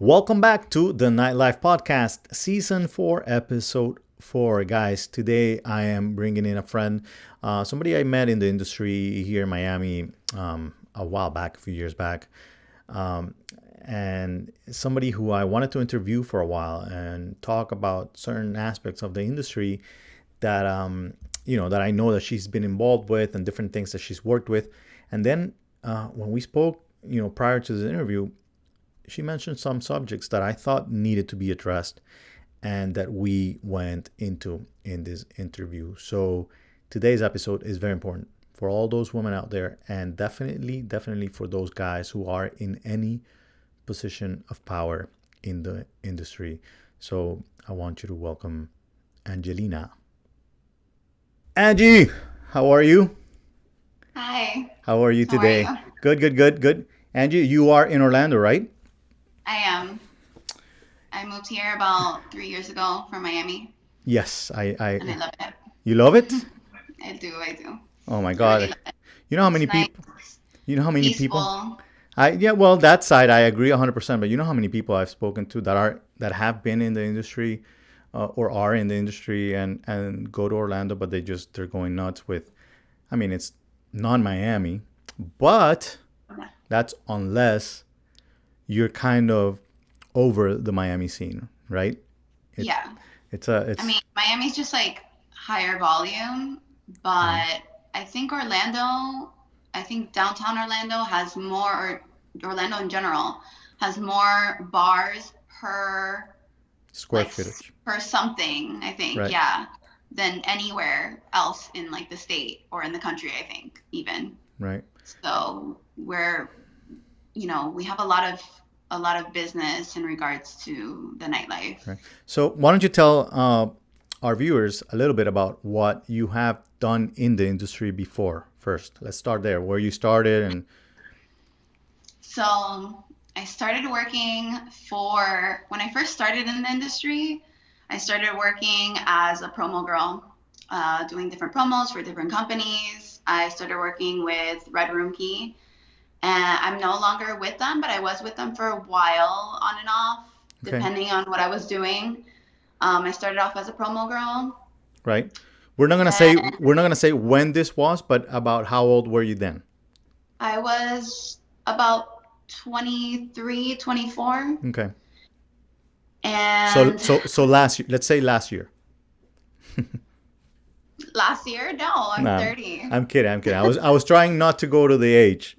Welcome back to the Nightlife Podcast, Season 4, Episode 4. Guys, today I am bringing in a friend, somebody I met in the industry here in Miami a while back, a few years back, and somebody who I wanted to interview for a while and talk about certain aspects of the industry that, that I know that she's been involved with and different things that she's worked with. And then when we spoke, prior to the interview, she mentioned some subjects that I thought needed to be addressed and that we went into in this interview. So today's episode is very important for all those women out there, and definitely for those guys who are in any position of power in the industry. So I want you to welcome Angelina. Angie, how are you? Hi. How are you How are today? you? Good. Angie, you are in Orlando, right? I am. I moved here about 3 years ago from Miami, Yes, and I love it. you love it? I do. Oh my I really God. love it. You know how It's many nice, people, you know how many people, peaceful. well, that side, I agree 100%, but you know how many people I've spoken to that have been in the industry or are in the industry and go to Orlando, but they're going nuts with, it's non-Miami, but that's unless you're kind of over the Miami scene, right? It's, Yeah. it's, I mean, Miami's just like higher volume, right, but I think downtown Orlando has more, or Orlando in general, has more bars per square footage, per something, I think, right, yeah, than anywhere else in like the state or in the country, I think, even. right. So we have a lot of business in regards to the nightlife. Right. So why don't you tell our viewers a little bit about what you have done in the industry before first? Let's start there, where you started and So I started working when I first started in the industry, I started working as a promo girl, doing different promos for different companies. I started working with Red Room Key. And I'm no longer with them, but I was with them for a while, on and off, okay, depending on what I was doing. I started off as a promo girl. right? We're not gonna say when this was, but about how old were you then? I was about 23, 24. Okay. So And so so last year, let's say last year. last year, no, I'm No, 30. I'm kidding. I was trying not to go to the age,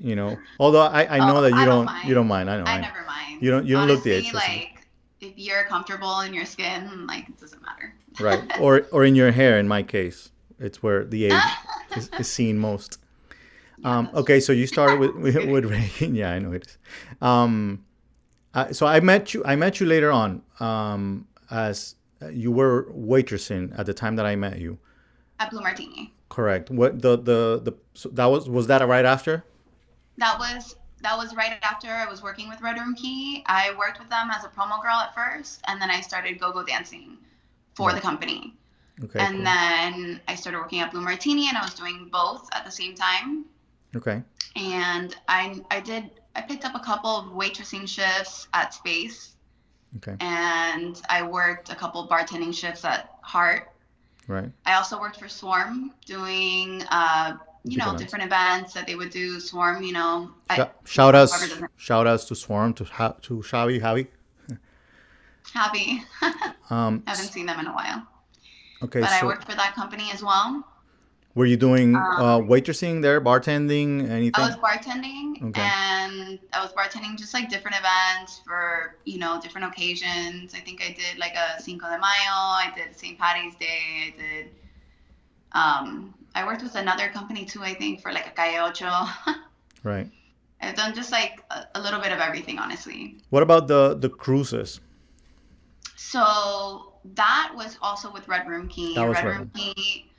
Although I know Oh, that you I don't don't mind. mind. I know. I I know. never mind. You don't look the age. Honestly, Trust me. like, if you're comfortable in your skin, like, it doesn't matter. Right. Or in your hair. In my case, it's where the age is seen most. Yeah, that's Okay, so you started with with, true. with Reagan. Yeah, I know it is. So I met you. I met you later on. As you were waitressing at the time that I met you. At Blue Martini. Correct. What the so that was that right after? That was right after I was working with Red Room Key. I worked with them as a promo girl at first, and then I started go-go dancing for the Right. company. Okay. And Cool. then I started working at Blue Martini, and I was doing both at the same time. Okay. And I picked up a couple of waitressing shifts at Space, Okay. and I worked a couple of bartending shifts at Heart. Right. I also worked for Swarm doing Big events. different events that they would do. Swarm, Shout whoever outs. doesn't Shout outs to Swarm to Shawi Howie. happy. Um. Haven't seen them in a while. Okay. But I So worked for that company as well. were you doing Um, waitressing there, bartending, I was anything? bartending, Okay. and I was bartending just like different events for, different occasions. I think I did like a Cinco de Mayo. I did St. Patty's Day. I worked with another company too, I think, for like a Calle Ocho. Right. I've done just like a little bit of everything, honestly. What about the cruises? So that was also with Red Room Key. That was Red right. Room Key,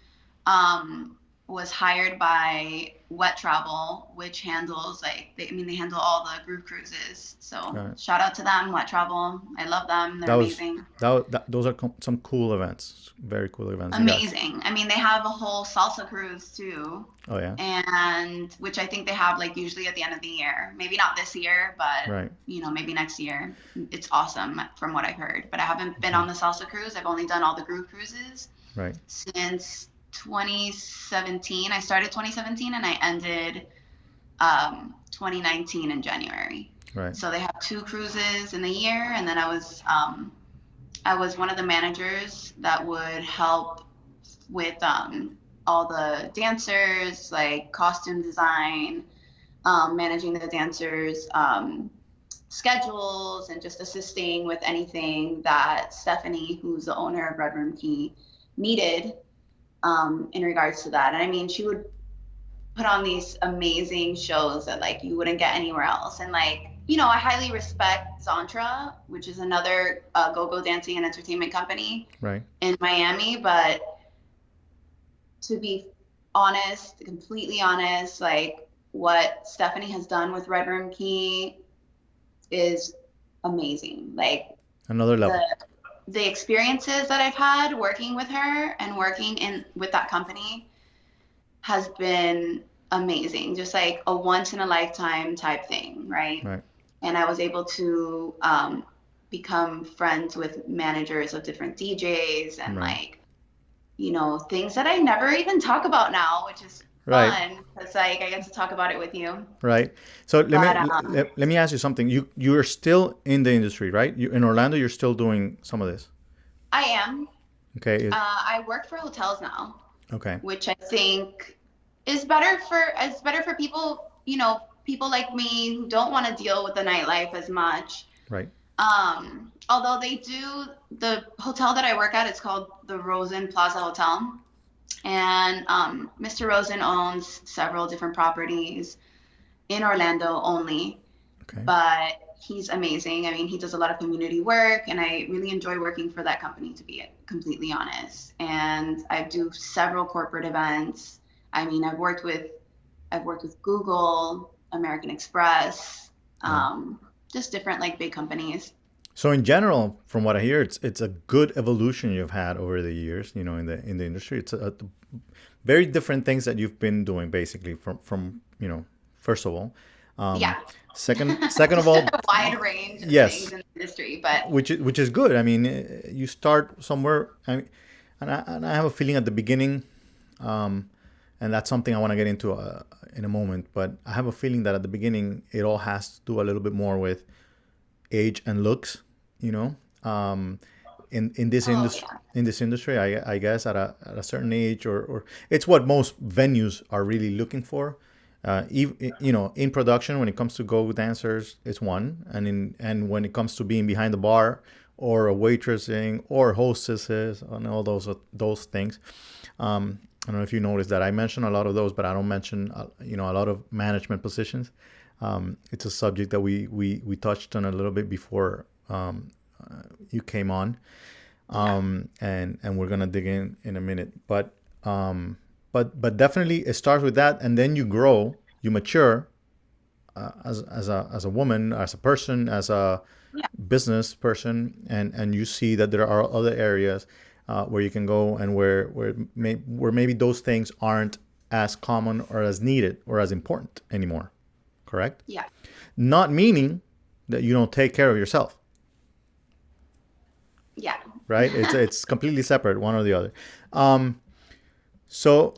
um, was hired by Wet Travel, which handles they handle all the group cruises. So Right. shout out to them, Wet Travel. I love them. They're That was amazing. those are some cool events. Very cool events, you guys. Amazing. I mean, they have a whole salsa cruise too, Oh yeah. and which I think they have like usually at the end of the year. Maybe not this year, but Right. maybe next year. It's awesome from what I've heard. But I haven't been on the salsa cruise. I've only done all the group cruises Right. since 2017. I started 2017 and I ended 2019 in January. Right. So they have 2 cruises in the year, and then I was one of the managers that would help with all the dancers, like costume design, managing the dancers' schedules, and just assisting with anything that Stephanie, who's the owner of Red Room Key, needed in regards to that. And I mean, she would put on these amazing shows that like you wouldn't get anywhere else. And like, I highly respect Zantra, which is another go-go dancing and entertainment company Right. in Miami. But to be honest, completely honest, like what Stephanie has done with Red Room Key is amazing. Like Another level. the experiences that I've had working with her and working with that company has been amazing. Just like a once in a lifetime type thing, right? Right. And I was able to become friends with managers of different DJs and Right. like, things that I never even talk about now, which is Right. fun because like I get to talk about it with you. Right. So But let me ask you something. You're still in the industry, right? You in Orlando. You're still doing some of this. I am. Okay. I work for hotels now, Okay. which I think is better for people, people like me who don't want to deal with the nightlife as much. Right. Although the hotel that I work at, it's called the Rosen Plaza Hotel. And Mr. Rosen owns several different properties in Orlando only. Okay. But he's amazing. I mean, he does a lot of community work, and I really enjoy working for that company, to be completely honest. And I do several corporate events. I mean, I've worked with Google, American Express, just different like big companies. So in general, from what I hear, it's a good evolution you've had over the years. In the industry, it's very different things that you've been doing, basically. From first of all, Yeah. second of all, A wide range of yes, things in the industry, but which is good. I mean, you start somewhere. And I have a feeling at the beginning, and that's something I want to get into in a moment. But I have a feeling that at the beginning, it all has to do a little bit more with age and looks. In this industry, I guess at a certain age, or it's what most venues are really looking for. In production, when it comes to go dancers, it's one, and when it comes to being behind the bar or a waitressing or hostesses and all those things. I don't know if you noticed that I mention a lot of those, but I don't mention a lot of management positions. It's a subject that we touched on a little bit before you came on, and we're gonna dig in a minute. But definitely it starts with that, and then you grow, you mature as a woman, as a person, as a business person, and you see that there are other areas where you can go, and where maybe those things aren't as common or as needed or as important anymore. Correct? yeah. Not meaning that you don't take care of yourself. Yeah. Right? It's completely separate, one or the other. So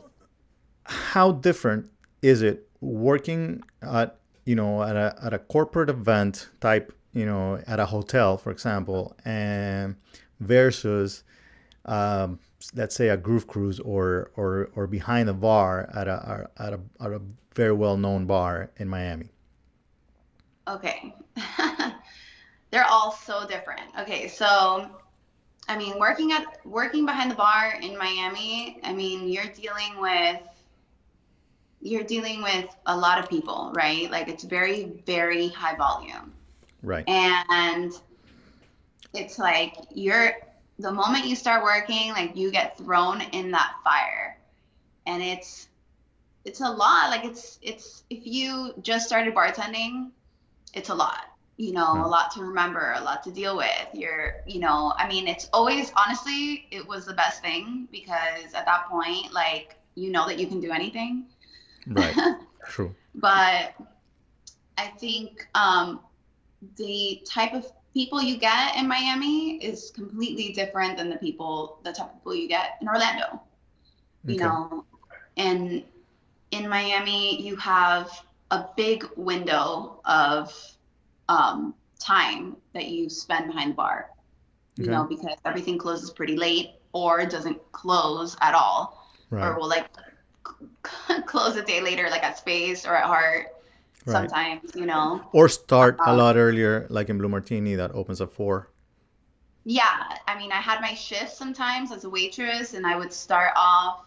how different is it working at a corporate event type, at a hotel, for example, and versus let's say a groove cruise or behind a bar at a very well known bar in Miami? Okay. They're all so different. Okay, so I mean, working behind the bar in Miami, I mean, you're dealing with a lot of people, right? Like it's very, very high volume. Right. And it's like the moment you start working, like you get thrown in that fire. And it's it's a lot. Like it's if you just started bartending, it's a lot. You know, a Right. lot to remember, a lot to deal with. I mean, it's always, honestly, it was the best thing because at that point, like, you know that you can do anything. Right. True. But I think the type of people you get in Miami is completely different than the type of people you get in Orlando. You Okay. know, and in Miami, you have a big window of time that you spend behind the bar, Okay. because everything closes pretty late or doesn't close at all, Right. or will like close a day later, like at Space or at Heart Right. sometimes. Or start a Um, lot earlier, like in Blue Martini that opens at 4. yeah, I mean, I had my shifts sometimes as a waitress, and I would start off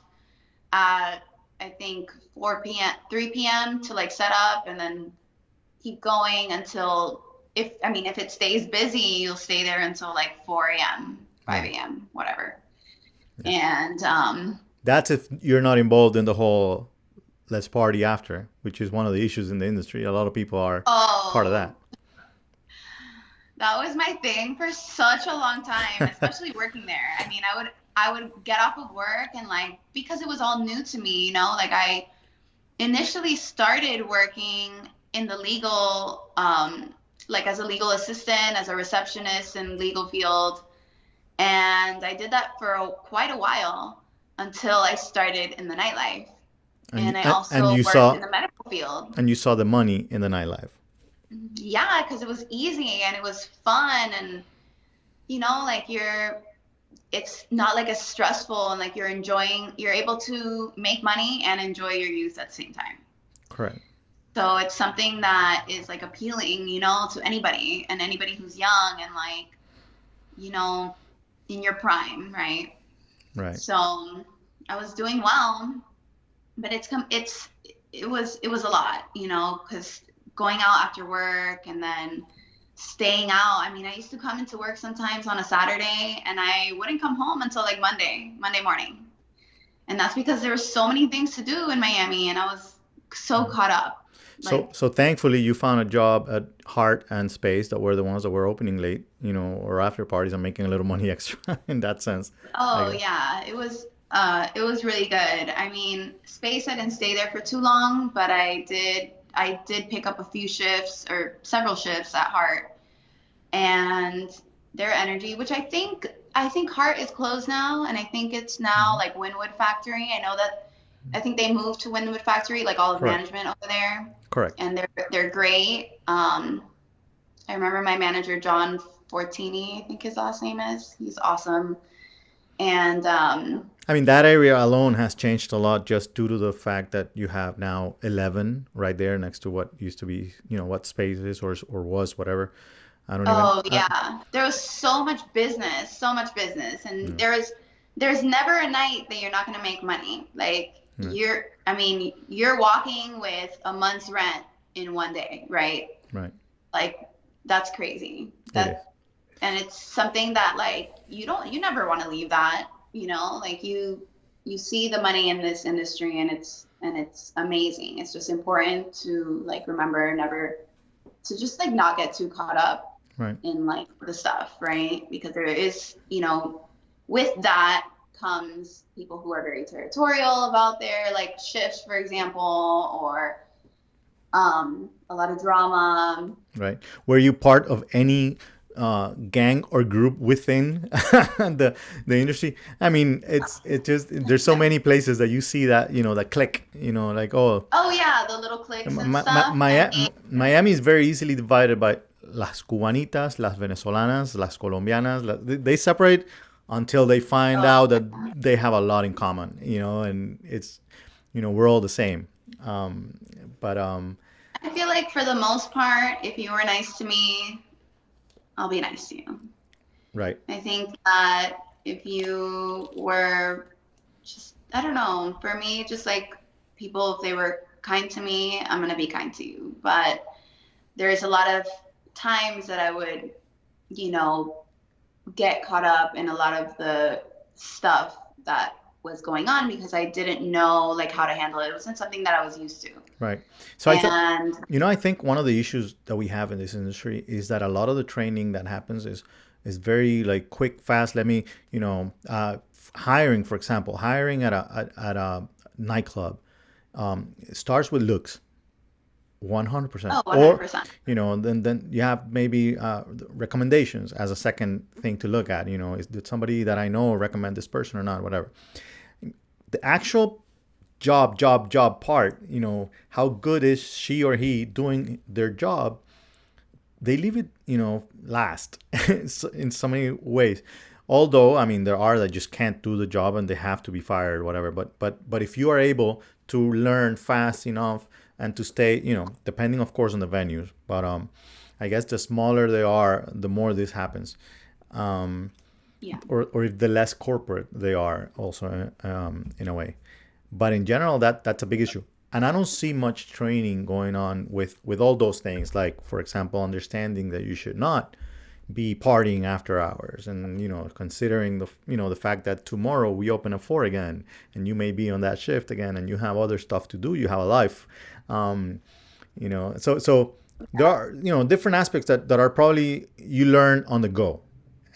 at, I think, 4 p.m., 3 p.m. to like set up and then keep going until, if it stays busy, you'll stay there until like 4 a.m., Right. 5 a.m., whatever. Yeah. And That's if you're not involved in the whole let's party after, which is one of the issues in the industry. A lot of people are part of that. oh, that was my thing for such a long time, especially working there. I mean, I would get off of work and like, because it was all new to me, like I initially started working in the legal, like as a legal assistant, as a receptionist in legal field. And I did that for quite a while until I started in the nightlife. And I And also you worked saw in the medical field. the money in the nightlife. Yeah, because it was easy and it was fun. And, like it's not like as stressful, and like you're able to make money and enjoy your youth at the same time. Correct. So it's something that is like appealing, to anybody, and anybody who's young and like, you know, in your prime, right? Right. So I was doing well, but it was a lot, because going out after work and then staying out. I mean, I used to come into work sometimes on a Saturday and I wouldn't come home until like Monday morning. And that's because there were so many things to do in Miami and I was so caught up. So, Like, so thankfully you found a job at Heart and Space that were the ones that were opening late, or after parties and making a little money extra in that sense, I oh guess. yeah, it was really good. I mean, Space, I didn't stay there for too long, but I did pick up a few shifts or several shifts at Heart, and their energy, which I think Heart is closed now, and I think it's now Mhm. like Wynwood Factory. I think they moved to Wynwood Factory, like all of Correct. management over there, Correct. and they're great. I remember my manager John Fortini, I think his last name is. He's awesome, and I mean, that area alone has changed a lot just due to the fact that you have now 11 right there next to what used to be, what Space is or was, whatever. I don't even. oh yeah, there was so much business, and No. there's never a night that you're not gonna make money. Like Right. I mean, you're walking with a month's rent in one day, right? Right. Like that's crazy. It is. And it's something that like you never want to leave that, like you see the money in this industry and it's amazing. It's just important to like remember never to just like not get too caught up Right. in like the stuff, right? Because there is, with that comes people who are very territorial about their like shifts, for example, or a lot of drama. Right. Were you part of any gang or group within the industry? I mean, it just there's so many places that you see that that click. Like Oh yeah, the little cliques and stuff. I mean, Miami is very easily divided by las cubanitas, las venezolanas, las colombianas. They separate until they find oh, out that they have a lot in common. And it's we're all the same. But I feel like for the most part, if you were nice to me, I'll be nice to you. right. I think that if you were just, I don't know, for me, just like people, if they were kind to me, I'm going to be kind to you. But there's a lot of times that I would, you know, get caught up in a lot of the stuff that was going on because I didn't know like how to handle it. It wasn't something that I was used to. Right. So And I think one of the issues that we have in this industry is that a lot of the training that happens is very like quick, fast. Let me, hiring, for example, hiring at a nightclub, it starts with looks. 100%. oh, Or, 100%. then you have maybe recommendations as a second thing to look at. Did somebody that I know recommend this person or not, whatever. The actual job part, how good is she or he doing their job, they leave it, last in so many ways. Although, I mean, there are that just can't do the job and they have to be fired, whatever. But if you are able to learn fast enough and to stay, depending, of course, on the venues. But I guess the smaller they are, the more this happens. Yeah. Or if the less corporate they are, also in a way. But in general, that's a big issue. And I don't see much training going on with all those things. Like, for example, understanding that you should not be partying after hours, and considering the fact that tomorrow we open at 4 again, and you may be on that shift again, and you have other stuff to do. You have a life, So there are different aspects that are probably you learn on the go.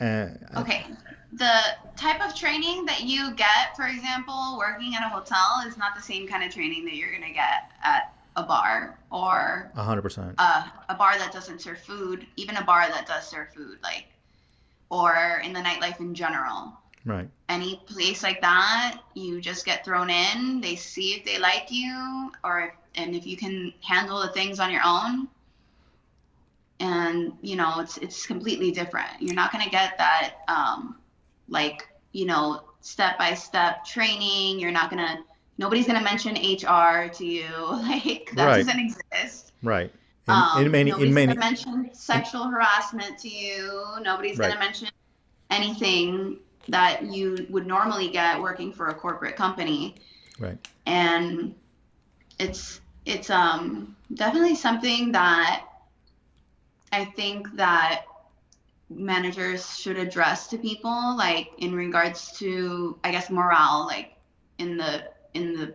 Okay. The type of training that you get, for example, working at a hotel is not the same kind of training that you're going to get at a bar or 100%. A bar that doesn't serve food, even a bar that does serve food, or in the nightlife in general. Right. Any place like that, you just get thrown in. They see if they like you, and if you can handle the things on your own. And it's completely different. You're not going to get that step-by-step training. Nobody's going to mention HR to you. That Right. doesn't exist. Right. Nobody's going to mention sexual harassment to you. Nobody's Right. going to mention anything that you would normally get working for a corporate company. Right. And it's definitely something that I think that managers should address to people, like in regards to, I guess, morale, like in the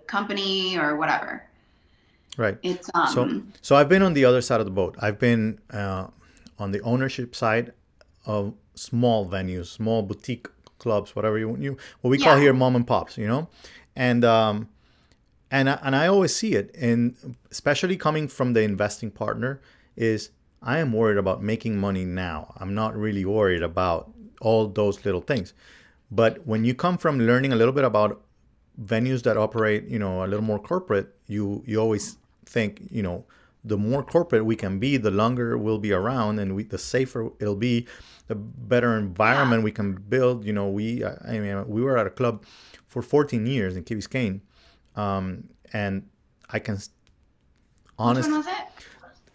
company or whatever. Right. It's so I've been on the other side of the boat. I've been on the ownership side of small venues, small boutique clubs, whatever what we call here mom and pops, and I always see it, and especially coming from the investing partner, is I am worried about making money now. I'm not really worried about all those little things. But when you come from learning a little bit about venues that operate, a little more corporate, you always think, the more corporate we can be, the longer we'll be around, and the safer it'll be, the better environment we can build. We were at a club for 14 years in Key Biscayne, and I can honestly. Which one was it?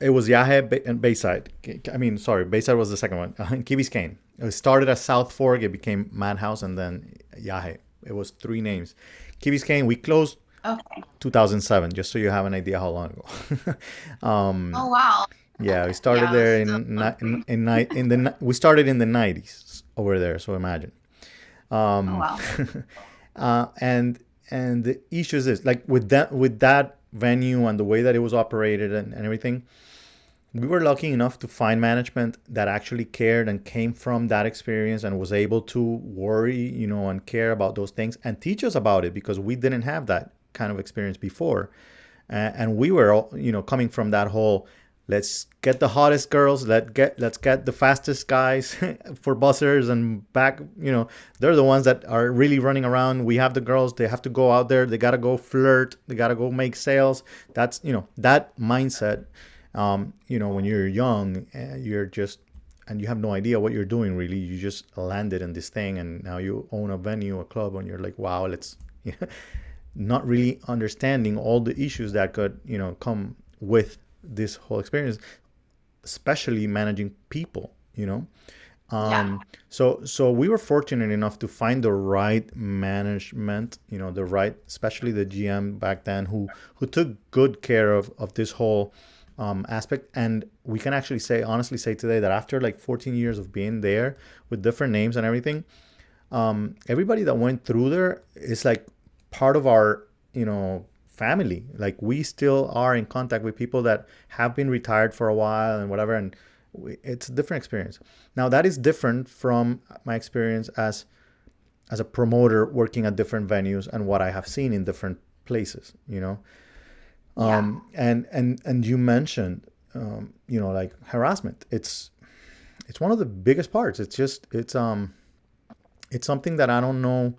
It was Yahe and Bayside. Bayside was the second one. Key Biscayne. It started as South Fork. It became Madhouse, and then Yahe. It was 3 names. Key Biscayne, we closed 2007, just so you have an idea how long ago. Oh, wow. Yeah, we started there we started in the 90s over there, so imagine. Oh, wow. And the issue is this, like with that venue and the way that it was operated and everything, we were lucky enough to find management that actually cared and came from that experience and was able to worry, and care about those things and teach us about it, because we didn't have that kind of experience before. And we were all, coming from that whole, let's get the hottest girls, let's get the fastest guys for bussers and back, they're the ones that are really running around. We have the girls, they have to go out there, they got to go flirt, they got to go make sales. That's, that mindset, when you're young, you're just, and you have no idea what you're doing really. You just landed in this thing, and now you own a venue, a club, and you're like, wow, let's, not really understanding all the issues that could, come with this whole experience, especially managing people, So we were fortunate enough to find the right management, the right, especially the GM back then, who took good care of this whole aspect. And we can actually honestly say today that after like 14 years of being there with different names and everything, everybody that went through there is like part of our, family. Like we still are in contact with people that have been retired for a while and whatever, and it's a different experience. Now that is different from my experience as a promoter working at different venues and what I have seen in different places, Yeah. And you mentioned, like harassment. It's one of the biggest parts. It's something that I don't know.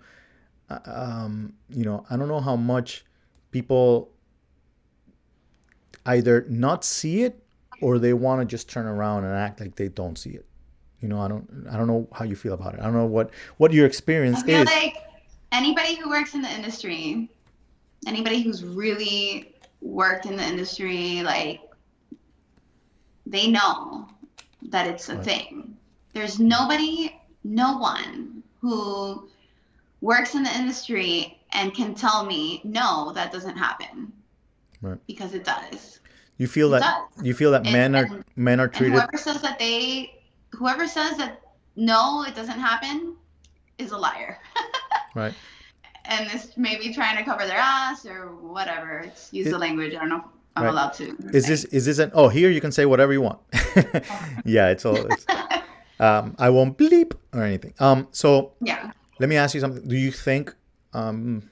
I don't know how much people either not see it or they want to just turn around and act like they don't see it. I don't know how you feel about it. I don't know what your experience I feel is. like anybody who works in the industry, anybody who's really worked in the industry, like they know that it's a Right. thing. There's no one who works in the industry and can tell me, no, that doesn't happen, Right. because it does. You feel It that does. you feel that And men are and treated whoever says that no, it doesn't happen is a liar. right. And it's maybe trying to cover their ass or whatever. It's use the It, language. I don't know if I'm right. allowed to Is say. this an here you can say whatever you want. Yeah, it's I won't bleep or anything. So Yeah. let me ask you something. Do you think and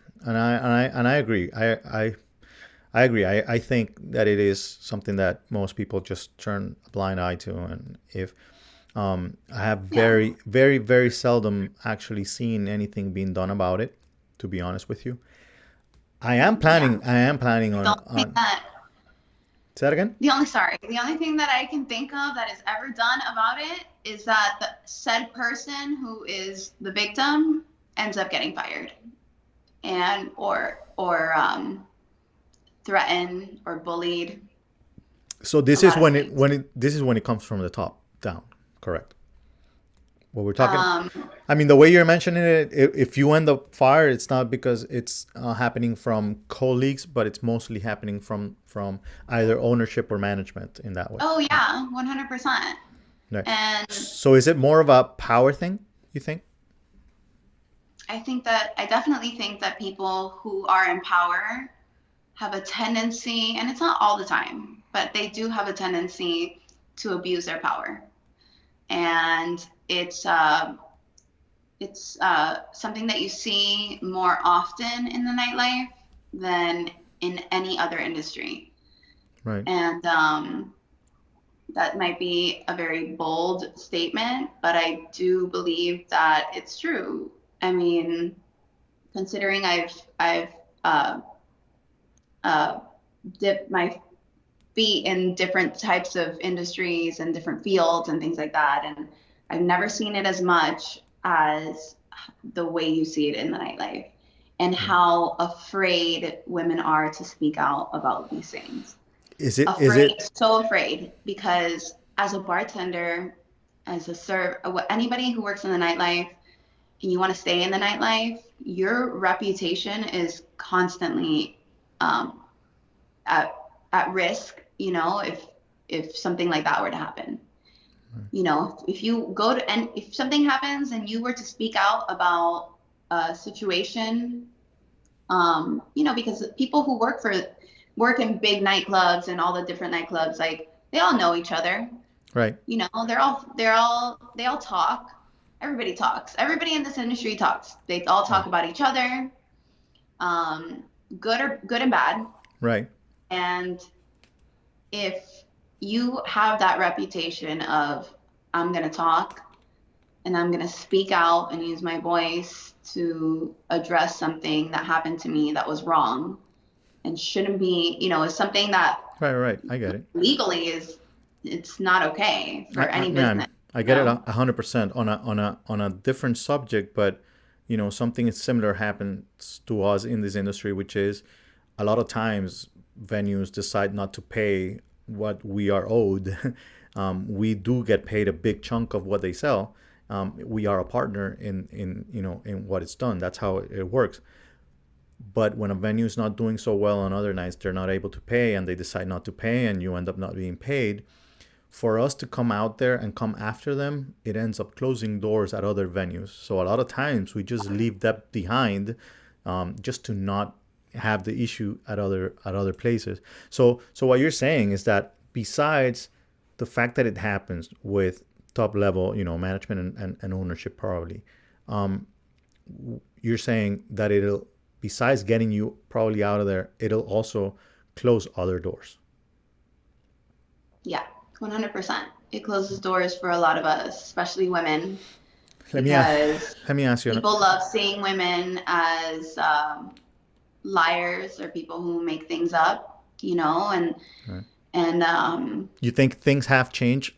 I agree. I agree. I think that it is something that most people just turn a blind eye to, and if I have Yeah. very, very, very seldom actually seen anything being done about it, to be honest with you. I am Yeah. planning. I am planning The only thing on. that Say that again. the only thing that I can think of that is ever done about it is that the said person who is the victim ends up getting fired, and or threatened or bullied. So A this is lot of when it things. this is when it comes from the top down. Correct. What we're talking. Um, I mean, the way you're mentioning it, if you end up fired, it's not because it's happening from colleagues, but it's mostly happening from either ownership or management in that way. oh yeah, 100%. Right. And So is it more of a power thing, you think? I definitely think that people who are in power have a tendency, and it's not all the time, but they do have a tendency to abuse their power. And it's something that you see more often in the nightlife than in any other industry. Right. And that might be a very bold statement, but I do believe that it's true. I mean, considering I've uh, dipped my feet in different types of industries and different fields and things like that, and I've never seen it as much as the way you see it in the nightlife, and how afraid women are to speak out about these things. Is Afraid, it so afraid, because as a bartender, as a anybody who works in the nightlife, and you want to stay in the nightlife, your reputation is constantly um, at risk. If something like that were to happen, if you go to, and if something happens and you were to speak out about a situation, because people who work in big nightclubs and all the different nightclubs, like they all know each other. right? They all talk. Everybody talks. Everybody in this industry talks. They all talk Right. about each other, um, good and bad. Right. And if you have that reputation of, I'm gonna talk and I'm gonna speak out and use my voice to address something that happened to me that was wrong and shouldn't be, is something that Right. Right. I get it. legally it's not okay for any business. I get it 100% on a different subject, but something similar happens to us in this industry, which is a lot of times venues decide not to pay what we are owed. We do get paid a big chunk of what they sell. We are a partner in what it's done. That's how it works. But when a venue is not doing so well on other nights, they're not able to pay, and they decide not to pay, and you end up not being paid. For us to come out there and come after them, it ends up closing doors at other venues. So a lot of times we just leave that behind just to not have the issue at other places. So what you're saying is that besides the fact that it happens with top level, management and ownership probably, you're saying that it'll, besides getting you probably out of there, it'll also close other doors. Yeah, 100%. It closes doors for a lot of us, especially women, Let because me ask you. people love seeing women as liars or people who make things up, and Right. and You think things have changed,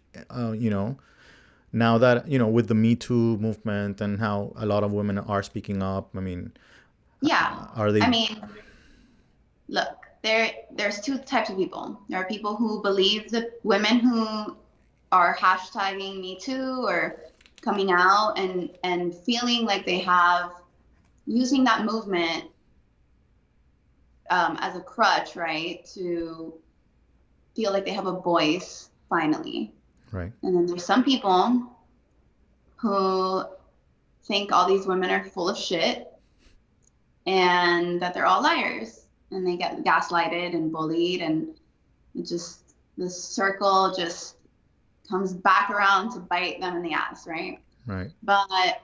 now that, with the Me Too movement and how a lot of women are speaking up? I mean, yeah. are they? I mean, look, there's two types of people. There are people who believe that women who are hashtagging Me Too or coming out and feeling like they have, using that movement as a crutch, right, to feel like they have a voice finally. Right. And then there's some people who think all these women are full of shit and that they're all liars, and they get gaslighted and bullied, and it just, this circle just comes back around to bite them in the ass, right? Right. But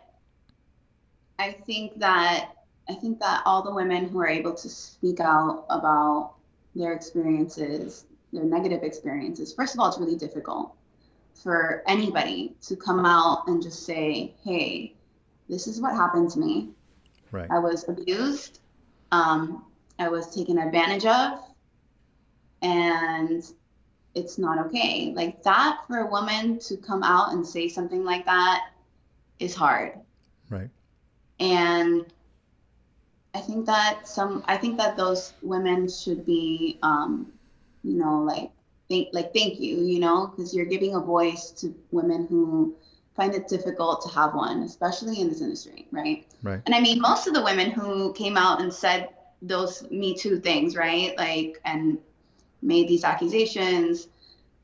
I think that all the women who are able to speak out about their experiences, their negative experiences, first of all, it's really difficult for anybody to come out and just say, hey, this is what happened to me. Right. I was abused. I was taken advantage of, and it's not okay. Like that, for a woman to come out and say something like that is hard. Right. And I think that those women should be, thank you, because you're giving a voice to women who find it difficult to have one, especially in this industry, right? Right. And I mean, most of the women who came out and said those Me Too things, right, like, and made these accusations,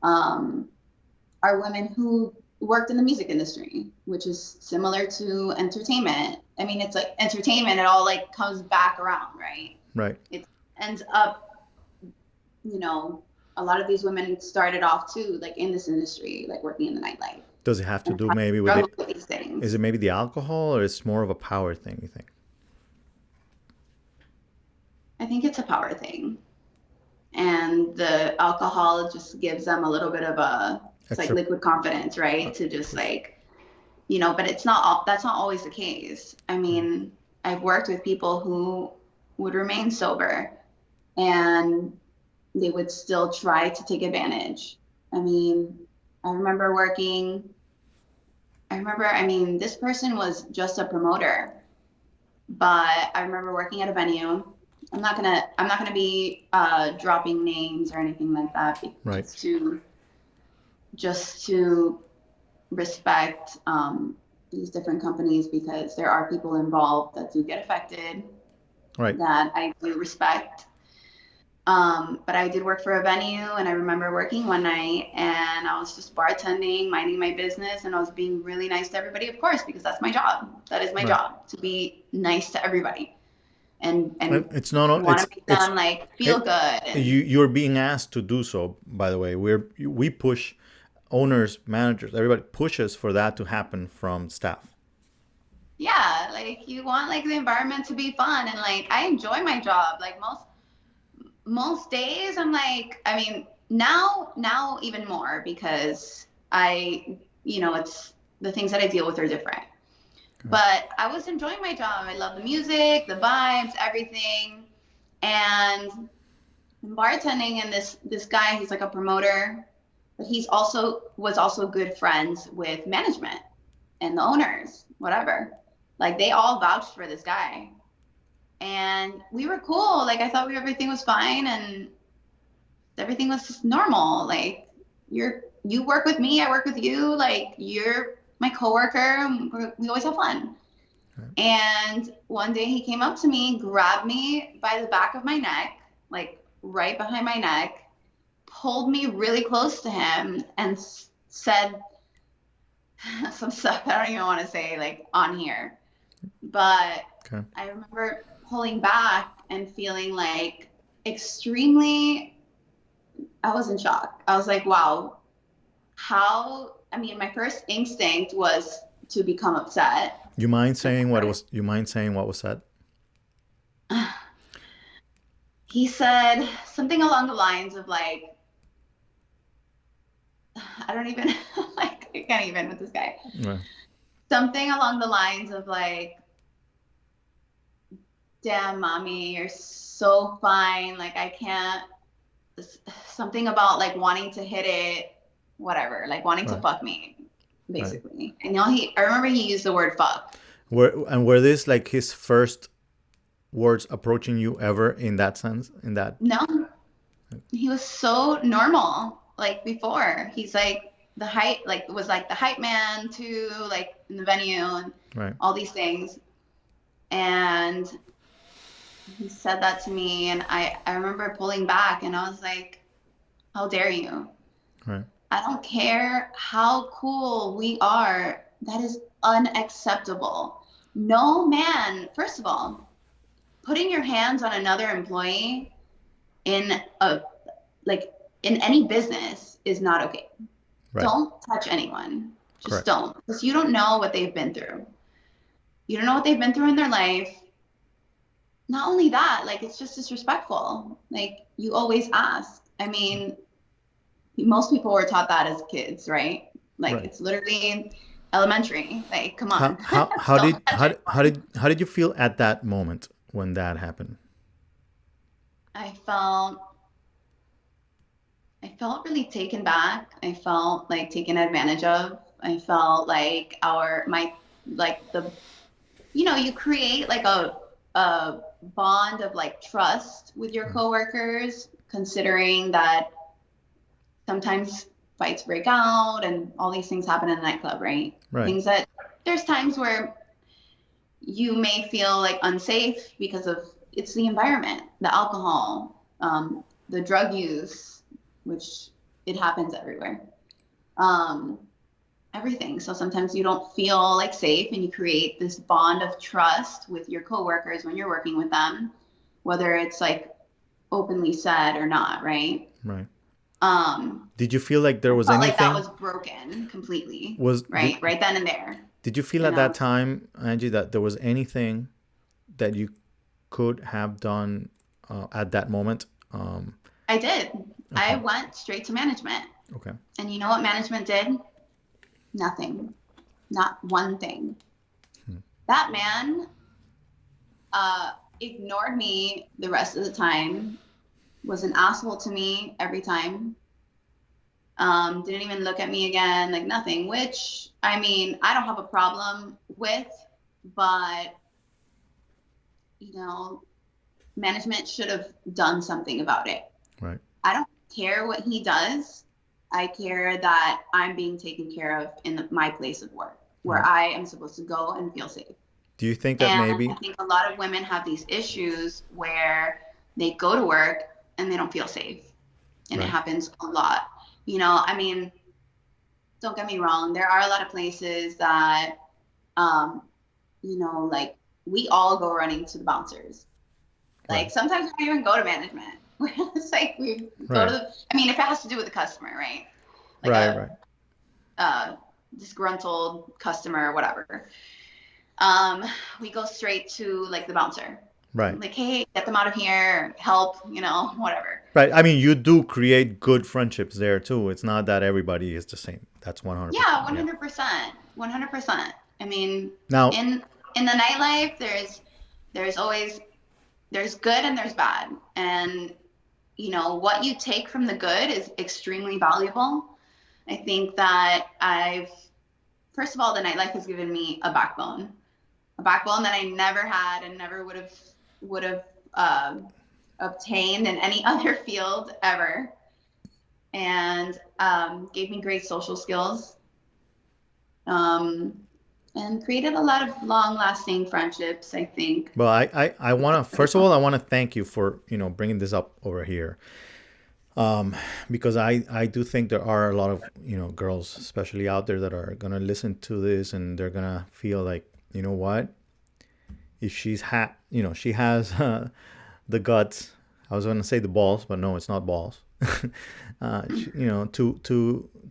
are women who worked in the music industry, which is similar to entertainment. I mean, it's like entertainment, it all like comes back around, right? Right. It ends up, a lot of these women started off too, like in this industry, like working in the nightlife. Does it have to do maybe with it? With these things. Is it maybe the alcohol, or it's more of a power thing, you think? I think it's a power thing. And the alcohol just gives them a little bit of it's like liquid confidence, right? To just like, but that's not always the case. I mean, I've worked with people who would remain sober and they would still try to take advantage. I mean, this person was just a promoter, but I remember working at a venue. I'm not gonna be dropping names or anything like that, right? Just to respect these different companies, because there are people involved that do get affected, right? That I do respect. But I did work for a venue, and I remember working one night and I was just bartending, minding my business, and I was being really nice to everybody, of course, because that's my job. That is my job, to be nice to everybody. And it's not want to make them feel good. You're being asked to do so, by the way. We push owners, managers, everybody pushes for that to happen from staff. Yeah, like you want the environment to be fun, and I enjoy my job. Like most days I'm now even more, because it's the things that I deal with are different. Okay. But I was enjoying my job. I love the music, the vibes, everything. And bartending, and this guy, he's like a promoter, but was also good friends with management and the owners, whatever. Like they all vouched for this guy. And we were cool. Like I thought everything was fine and everything was just normal. Like you work with me, I work with you. Like you're my coworker. We always have fun. Okay. And one day he came up to me, grabbed me by the back of my neck, like right behind my neck, pulled me really close to him, and said some stuff I don't even want to say on here. But okay. I remember pulling back and feeling like extremely, I was in shock. I was like, wow, my first instinct was to become upset. You mind saying what was? You mind saying what was said? He said something along the lines of like, I don't even like, I can't even with this guy. Right. Something along the lines of like, damn, mommy, you're so fine. Like, I can't, something about like wanting to hit it, whatever, like wanting to fuck me, basically. Right. I remember he used the word fuck. Were this like his first words approaching you ever in that sense? No, he was so normal. Like before, he's like the hype man too, like in the venue and all these things. And he said that to me, and I remember pulling back, and I was like, how dare you? Right. I don't care how cool we are. That is unacceptable. No man, first of all, putting your hands on another employee in any business is not okay. Right. Don't touch anyone. Just don't. Because you don't know what they've been through. You don't know what they've been through in their life. Not only that, like, it's just disrespectful. Like, you always ask. I mean, most people were taught that as kids, right? Like, it's literally elementary. Like, come on. How did you feel at that moment when that happened? I felt really taken back. I felt like taken advantage of. I felt like you create like a bond of like trust with your coworkers, considering that sometimes fights break out and all these things happen in a nightclub, right? Things that there's times where you may feel like unsafe because of it's the environment, the alcohol, the drug use, which it happens everywhere. Everything. So sometimes you don't feel like safe, and you create this bond of trust with your coworkers when you're working with them, whether it's like openly said or not, right? Right. Did you feel like there was anything like that was broken completely? Right then and there. Did you feel at that time, Angie, that there was anything that you could have done at that moment? I did. Okay. I went straight to management. Okay. And you know what management did? Nothing. Not one thing. That man ignored me the rest of the time, was an asshole to me every time. Didn't even look at me again, like nothing, which, I mean, I don't have a problem with, but, management should have done something about it. Right. I don't care what he does. I care that I'm being taken care of in my place of work, where I am supposed to go and feel safe. Do you think that I think a lot of women have these issues where they go to work and they don't feel safe. And it happens a lot. I mean, don't get me wrong. There are a lot of places that, like we all go running to the bouncers. Like sometimes we don't even go to management. It's like we go to if it has to do with the customer, right? Like disgruntled customer or whatever. We go straight to like the bouncer. Right. Like, hey, get them out of here, help, whatever. Right. I mean, you do create good friendships there too. It's not that everybody is the same. That's 100%. Yeah, 100%. 100%. I mean, now in the nightlife, there's good and there's bad. And what you take from the good is extremely valuable. I think that first of all, the nightlife has given me a backbone that I never had and never would have obtained in any other field ever, and gave me great social skills, and created a lot of long-lasting friendships, I think. Well, I want to, first of all, I want to thank you for, bringing this up over here. Because I do think there are a lot of, girls, especially out there, that are going to listen to this and they're going to feel like, you know what? if she has the guts. I was going to say the balls, but no, it's not balls.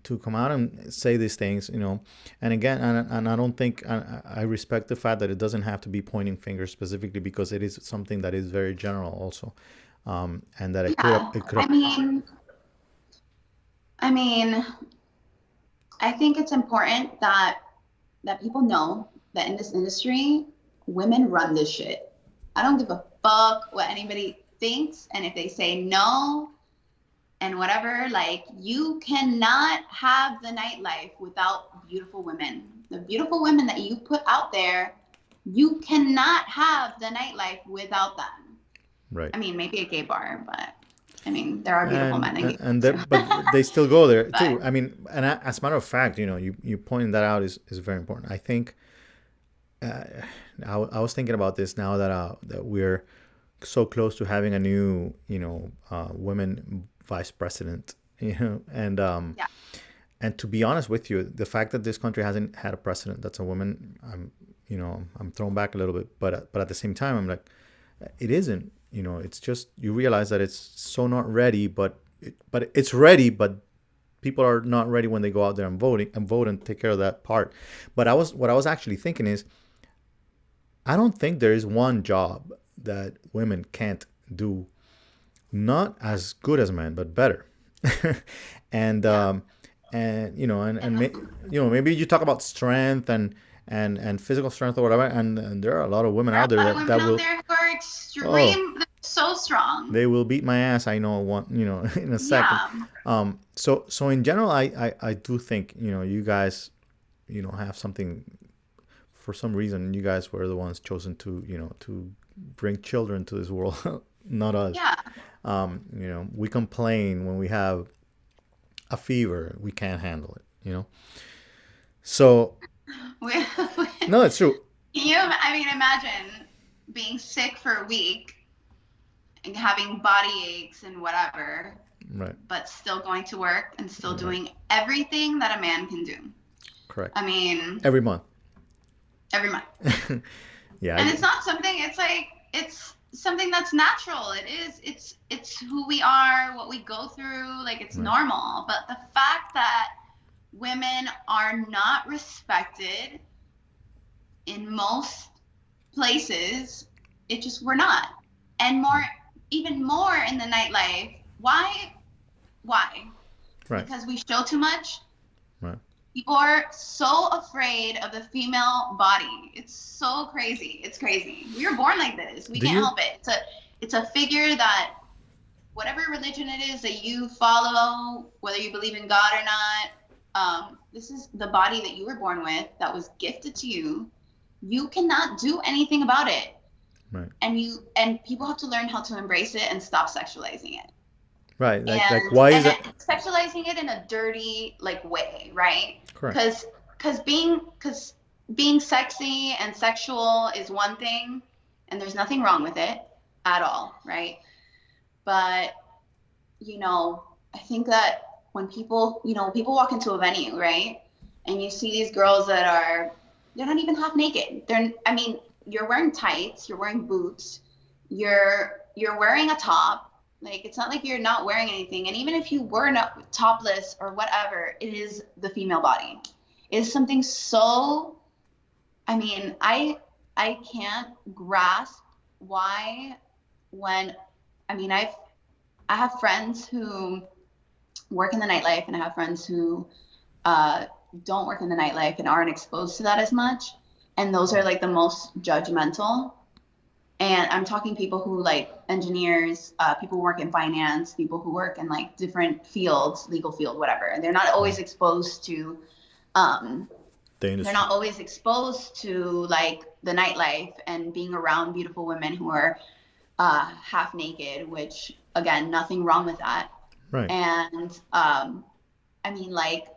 To come out and say these things, and again, and I don't think I respect the fact that it doesn't have to be pointing fingers specifically, because it is something that is very general also, and that Yeah. it could. I mean, I think it's important that people know that in this industry, women run this shit. I don't give a fuck what anybody thinks, and if they say no and whatever, like, you cannot have the nightlife without beautiful women. The beautiful women that you put out there, you cannot have the nightlife without them. Right. I mean, maybe a gay bar, but I mean, there are beautiful men in and gays too. but they still go there too. But I mean, and as a matter of fact, you pointing that out is very important. I think I was thinking about this now that we're so close to having a new women vice president, yeah, and to be honest with you, the fact that this country hasn't had a president that's a woman, I'm thrown back a little bit, but at the same time, I'm like, it isn't. It's just, you realize that it's so not ready, but it's ready, but people are not ready when they go out there and vote and take care of that part. But what I was actually thinking is, I don't think there is one job that women can't do, not as good as men, but better. and yeah. maybe you talk about strength and physical strength or whatever, and there are a lot of women There are out there a lot of women that out will, there who are oh, extreme, they're so strong. they will beat my ass. I know one, in a second. Yeah. So in general, I do think, you guys, have something. For some reason, you guys were the ones chosen to bring children to this world, not us. Yeah. We complain when we have a fever, we can't handle it. So We, no, it's true. I mean, imagine being sick for a week and having body aches and whatever, Right. but still going to work and still Right. doing everything that a man can do. Correct. I mean, Every month. every month. Yeah. And it's not something, it's something that's natural. It's who we are, what we go through, like, it's Right. normal. But the fact that women are not respected in most places, we're not. And even more in the nightlife. Why? Right. Because we show too much. Right. People are so afraid of the female body. It's so crazy. It's crazy. We were born like this. We can't help it. It's a figure that, whatever religion it is that you follow, whether you believe in God or not, this is the body that you were born with, that was gifted to you. You cannot do anything about it. Right. And people have to learn how to embrace it and stop sexualizing it. Right. Like why is it sexualizing it in a dirty, like, way, right? Correct. Because being sexy and sexual is one thing, and there's nothing wrong with it at all, right? But I think that when people walk into a venue, right, and you see these girls they're not even half naked. You're wearing tights, you're wearing boots, you're wearing a top. Like, it's not like you're not wearing anything. And even if you were not topless or whatever, it is the female body. It is something so, I can't grasp why I have friends who work in the nightlife, and I have friends who don't work in the nightlife and aren't exposed to that as much. And those are, like, the most judgmental. And I'm talking people who, like, engineers, people who work in finance, people who work in, like, different fields, legal field, whatever. And they're not always exposed to, they're not always exposed to, like, the nightlife and being around beautiful women who are half naked, which, again, nothing wrong with that. Right. And, like,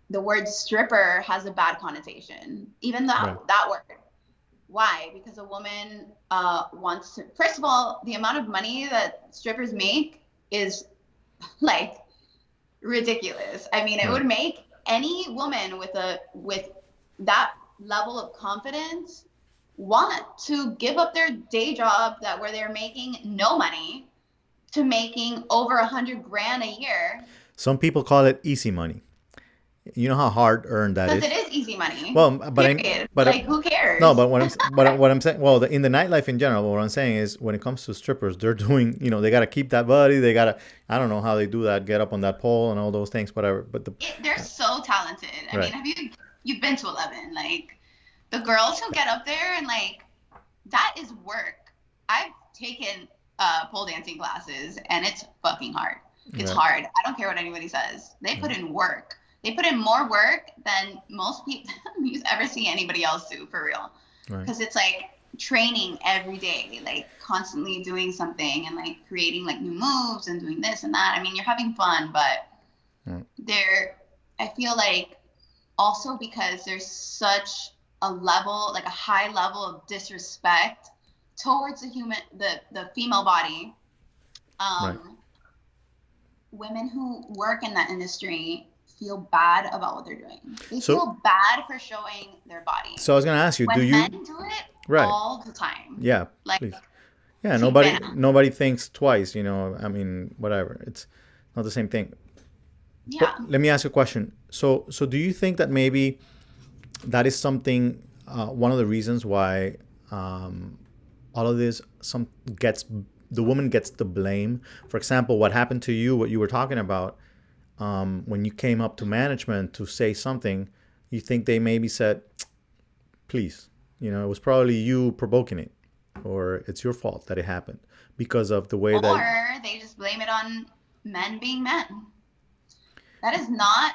the word stripper has a bad connotation, even that word. Why? Because a woman wants to. First of all, the amount of money that strippers make is, like, ridiculous. It would make any woman with that level of confidence want to give up their day job where they're making no money to making over 100 grand a year. Some people call it easy money. You know how hard earned that Because is. it is easy money. Well, but Period. but Like, who no, cares? but what I'm saying, well, in the nightlife in general, what I'm saying is when it comes to strippers, they're doing, they got to keep that body. They got to, I don't know how they do that, get up on that pole and all those things, whatever. But They're so talented. I right, mean, you've been to 11? Like, the girls who get up there and like, that is work. I've taken pole dancing classes and it's fucking hard. It's right, hard. I don't care what anybody says. They put in work. They put in more work than most people you ever see anybody else do, for real. right, Because it's like training every day, like constantly doing something and like creating like new moves and doing this and that. I mean, you're having fun, but right. I feel like also because there's such a level, like a high level of disrespect towards the female body. Right. Women who work in that industry feel bad about what they're doing. They So, feel bad for showing their body. so I was gonna ask you, do When men you, do it right? all the time. Yeah, Like, please. Yeah, qué pena. nobody thinks twice, I mean, whatever. It's not the same thing. Yeah. But let me ask you a question. So do you think that maybe that is something, one of the reasons why all of this the woman gets the blame? For example, what happened to you, what you were talking about, when you came up to management to say something, you think they maybe said, please, it was probably you provoking it, or it's your fault that it happened because of the way that. Or they just blame it on men being men. That is not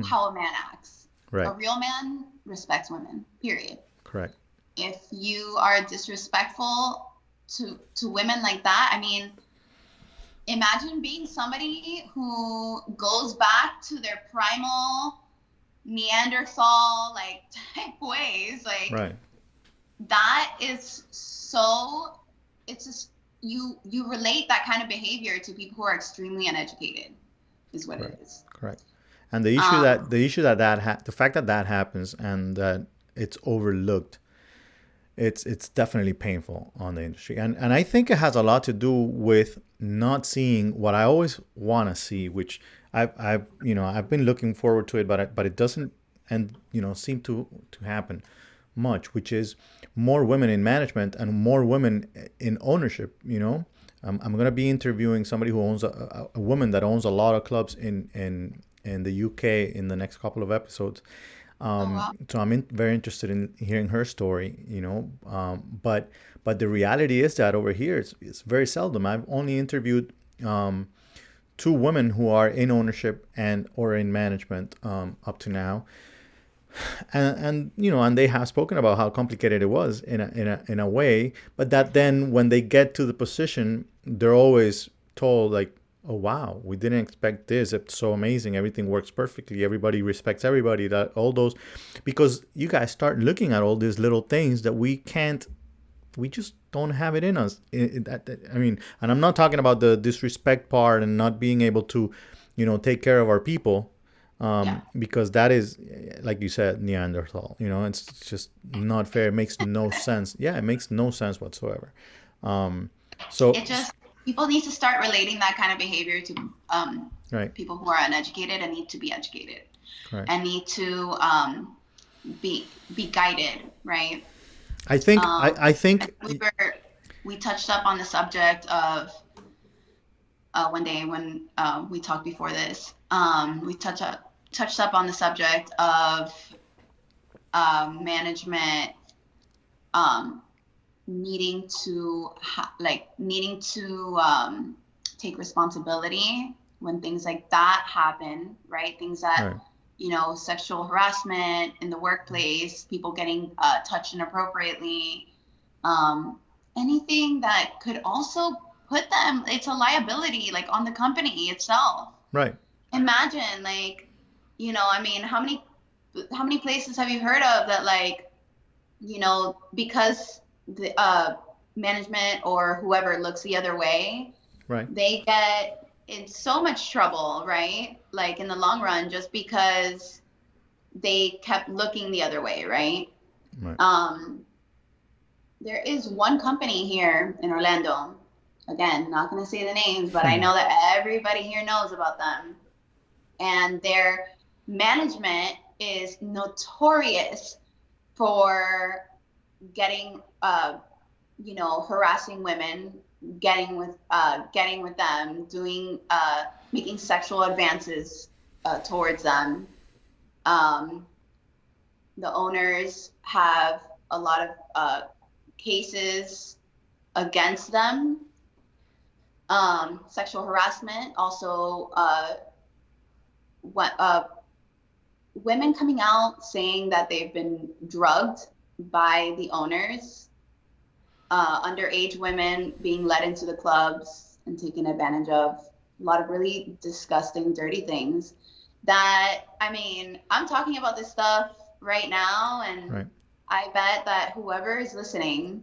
how a man acts. Right. A real man respects women, period. Correct. If you are disrespectful to women like that, I mean, imagine being somebody who goes back to their primal Neanderthal like type ways. Like, Right. that is so, it's just, you relate that kind of behavior to people who are extremely uneducated, is what Correct. it is. Correct. And the issue that the fact that that happens and that it's overlooked, it's definitely painful on the industry, and I think it has a lot to do with not seeing what I always want to see, which I've been looking forward to it, but it doesn't and seem to happen much, which is more women in management and more women in ownership. I'm going to be interviewing somebody who owns a woman that owns a lot of clubs in the UK in the next couple of episodes. Wow. So I'm very interested in hearing her story, but the reality is that over here it's very seldom. I've only interviewed two women who are in ownership and or in management up to now, and they have spoken about how complicated it was in a way, but that then when they get to the position, they're always told like, oh wow, we didn't expect this, it's so amazing, everything works perfectly, everybody respects everybody, that all those, because you guys start looking at all these little things that we just don't have it in us. I mean, and I'm not talking about the disrespect part and not being able to take care of our people, because that is, like you said, Neanderthal. It's just not fair. It makes no sense. Yeah, it makes no sense whatsoever. So It just, people need to start relating that kind of behavior to right, people who are uneducated and need to be educated, correct. and need to be guided, right? I think We touched up on the subject of one day when we talked before this. We touched up on the subject of management needing to take responsibility when things like that happen, right? Things that, right, sexual harassment in the workplace, people getting touched inappropriately, anything that could also put them, it's a liability, like on the company itself. right. Imagine, like, I mean, how many places have you heard of that, like, because the management or whoever looks the other way, Right. they get in so much trouble, right? Like in the long run, just because they kept looking the other way, right? Right. there is one company here in Orlando. Again, not going to say the names, but I know that everybody here knows about them. And their management is notorious for getting, harassing women, getting with them, doing, making sexual advances towards them. The owners have a lot of cases against them. Sexual harassment, also women coming out saying that they've been drugged by the owners, underage women being led into the clubs and taken advantage of, a lot of really disgusting, dirty things that, I mean, I'm talking about this stuff right now, and I bet that whoever is listening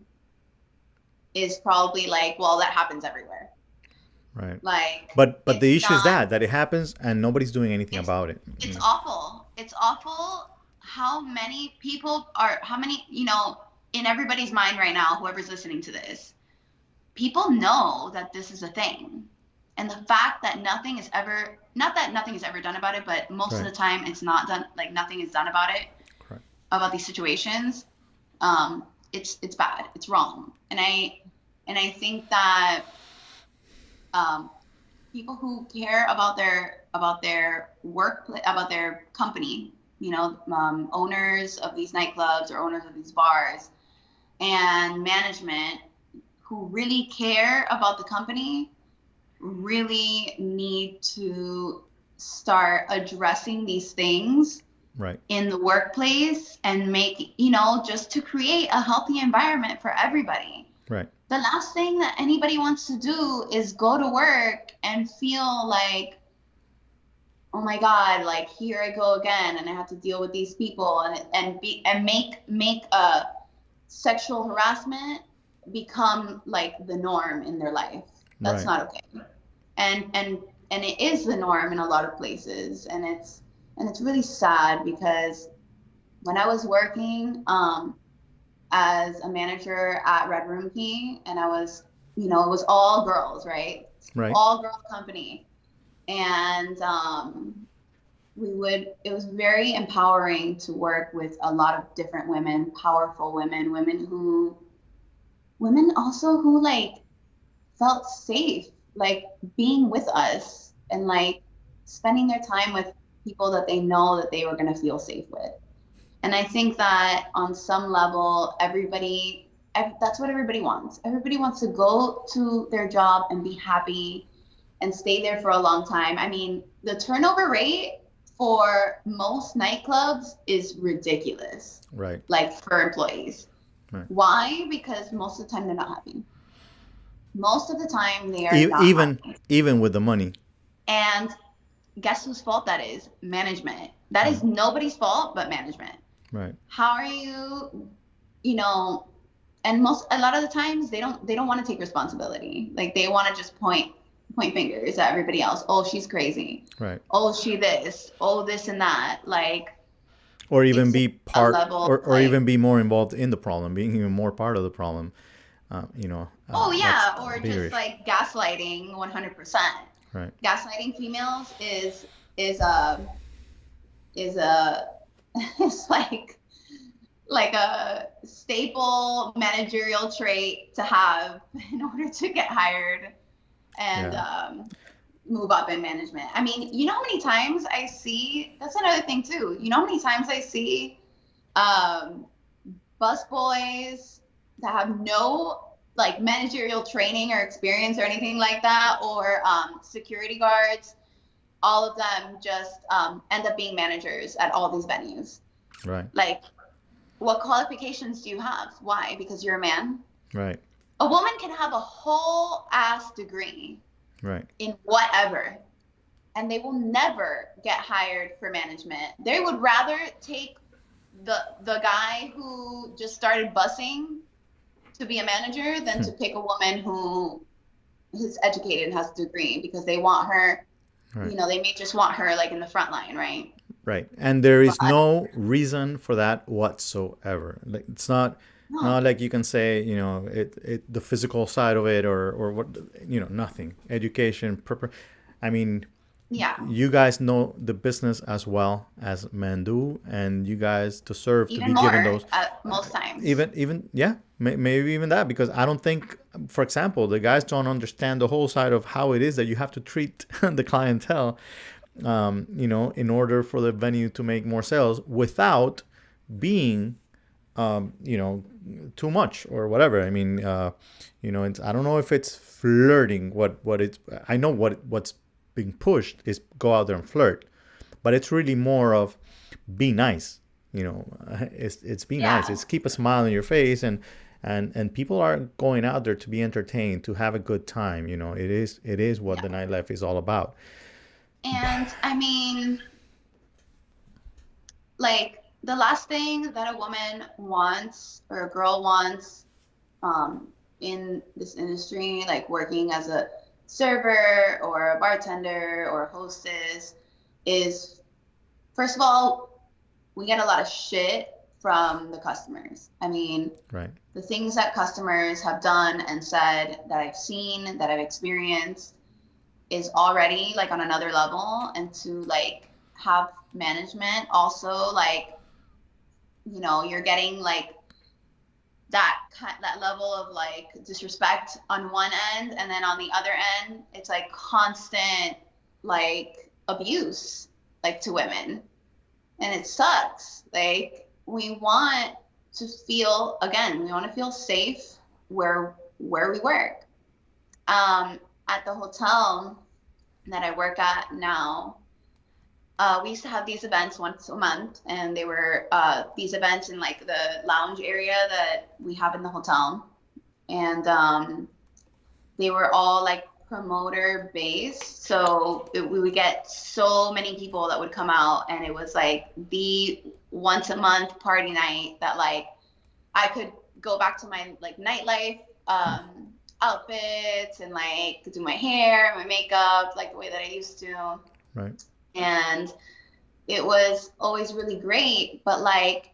is probably like, well, that happens everywhere. Right. Like, but the issue is that it happens and nobody's doing anything about it. It's awful. It's awful how many in everybody's mind right now, whoever's listening to this, people know that this is a thing. And the fact that nothing is ever done about it, but most of the time it's not done, like nothing is done about it, about these situations. It's bad. It's wrong. And I think that people who care about their work, about their company, owners of these nightclubs or owners of these bars and management who really care about the company really need to start addressing these things in the workplace and make, just to create a healthy environment for everybody. Right. The last thing that anybody wants to do is go to work and feel like, oh my God, like here I go again, and I have to deal with these people and make sexual harassment become like the norm in their life. That's not okay. And it is the norm in a lot of places, and it's really sad because when I was working as a manager at Red Room Key, and I was, it was all girls, right? All girl company. And it was very empowering to work with a lot of different women, powerful women also who like felt safe, like being with us and like spending their time with people that they know that they were going to feel safe with. And I think that on some level, that's what everybody wants. Everybody wants to go to their job and be happy and stay there for a long time. I mean, the turnover rate for most nightclubs is ridiculous. Right. Like for employees. Right. Why? Because most of the time they're not happy. Most of the time they are not happy. Even with the money. And guess whose fault that is? Management. That is nobody's fault but management. Right. How are you, and a lot of the times they don't want to take responsibility. Like they want to just point fingers at everybody else. Oh, she's crazy. Right. Oh, she this. Oh, this and that. Like. Or even be part, or even be more involved in the problem, being even more part of the problem. Oh yeah, or just like gaslighting, 100%. Right. Gaslighting females is like a staple managerial trait to have in order to get hired and move up in management. I mean, you know how many times I see, that's another thing too, you know how many times I see busboys that have no like managerial training or experience or anything like that, or security guards, all of them just end up being managers at all these venues. Right. Like, what qualifications do you have? Why? Because you're a man? Right. A woman can have a whole ass degree in whatever, and they will never get hired for management. They would rather take the guy who just started bussing to be a manager than to pick a woman who is educated and has a degree, because they want her, they may just want her like in the front line, right? Right. And there is no reason for that whatsoever. Like, it's not, No. Not like you can say, the physical side of it, or what, nothing. Education, I mean, Yeah. you guys know the business as well as men do, and you guys deserve to Even be given more those. at most times. Even yeah, maybe even that, because I don't think, for example, the guys don't understand the whole side of how it is that you have to treat the clientele, in order for the venue to make more sales without being, you know, too much or whatever. I mean, I don't know if it's flirting. What it's, I know what's being pushed is go out there and flirt, but it's really more of be nice. It's be nice. Yeah. It's keep a smile on your face, and people are going out there to be entertained, to have a good time. It is what Yeah. the nightlife is all about. And I mean, like the last thing that a woman wants or a girl wants in this industry, like working as a server or a bartender or a hostess, is first of all, we get a lot of shit from the customers. I mean, Right. the things that customers have done and said that I've seen, that I've experienced is already like on another level. And to like have management also like, you're getting like that level of like disrespect on one end, and then on the other end it's like constant like abuse like to women, and it sucks. Like we want to feel, again, we want to feel safe where we work. At the hotel that I work at now, we used to have these events once a month, and they were these events in like the lounge area that we have in the hotel, and they were all like promoter based. So we would get so many people that would come out, and it was like the once a month party night that like I could go back to my like nightlife outfits and like do my hair, my makeup like the way that I used to. Right. And it was always really great, but like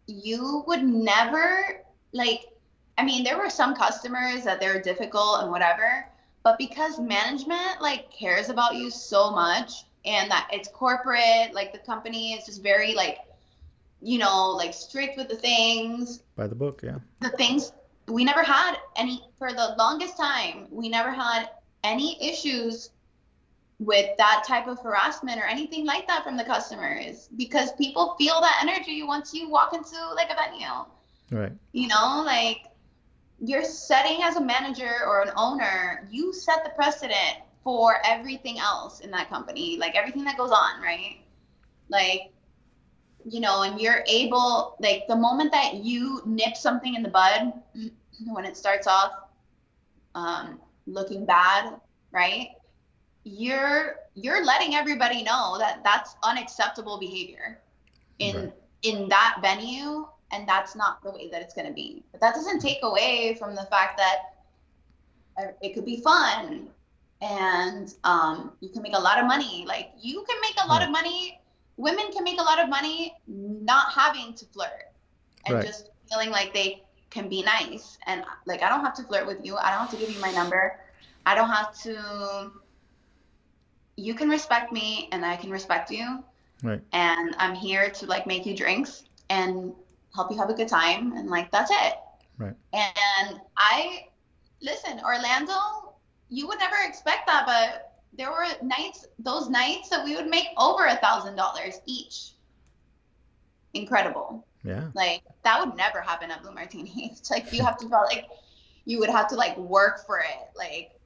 you would never like, I mean, there were some customers that they're difficult and whatever, but because management like cares about you so much, and that it's corporate, like the company is just very like, like strict with the things, By the book, yeah. the things we never had any, for the longest time we never had any issues with that type of harassment or anything like that from the customers, because people feel that energy once you walk into like a venue. Right. Like you're setting, as a manager or an owner, you set the precedent for everything else in that company, like everything that goes on, right? Like, and you're able, like the moment that you nip something in the bud, when it starts off looking bad, right? You're letting everybody know that that's unacceptable behavior in Right. in that venue, and that's not the way that it's going to be. But that doesn't take away from the fact that it could be fun, and you can make a lot of money. Like you can make a lot Right. of money. Women can make a lot of money not having to flirt, and Right. just feeling like they can be nice. And like I don't have to flirt with you. I don't have to give you my number. I don't have to. You can respect me and I can respect you. Right. And I'm here to like make you drinks and help you have a good time. And like, that's it. Right. And listen, Orlando, you would never expect that, but there were those nights that we would make over $1,000 each. Incredible. Yeah. Like that would never happen at Blue Martini. It's like you have to feel like you would have to like work for it. Like,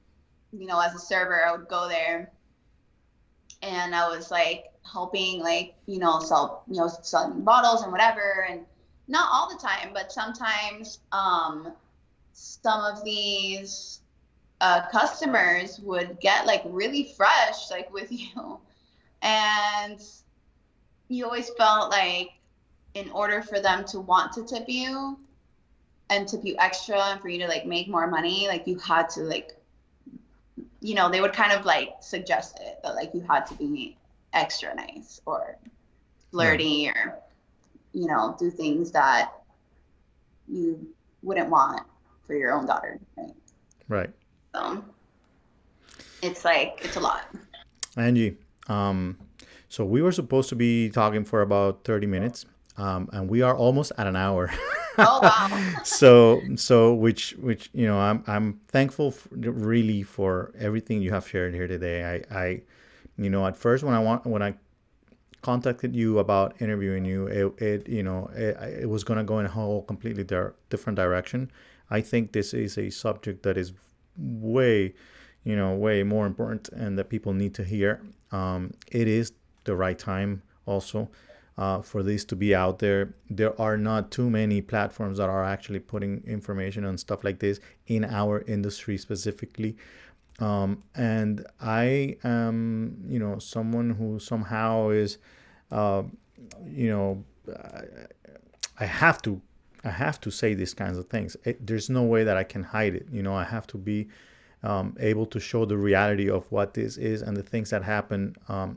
as a server, I would go there and I was like helping like, sell, selling bottles and whatever. And not all the time, but sometimes some of these customers would get like really fresh, like with you. And you always felt like in order for them to want to tip you and tip you extra and for you to like make more money, like you had to like, they would kind of like suggest it that like you had to be extra nice or flirty, or, do things that you wouldn't want for your own daughter, right? Right. So it's like, it's a lot. Angie, so we were supposed to be talking for about 30 minutes, and we are almost at an hour. Oh, wow. So which I'm thankful really for everything you have shared here today. At first when I contacted you about interviewing you, it was gonna go in a whole completely different direction. I think this is a subject that is way, way more important and that people need to hear. It is the right time also for this to be out there. There are not too many platforms that are actually putting information on stuff like this in our industry specifically. And I am, someone who somehow is, uh, you know, I have to, I have to say these kinds of things. There's no way that I can hide it. I have to be able to show the reality of what this is and the things that happen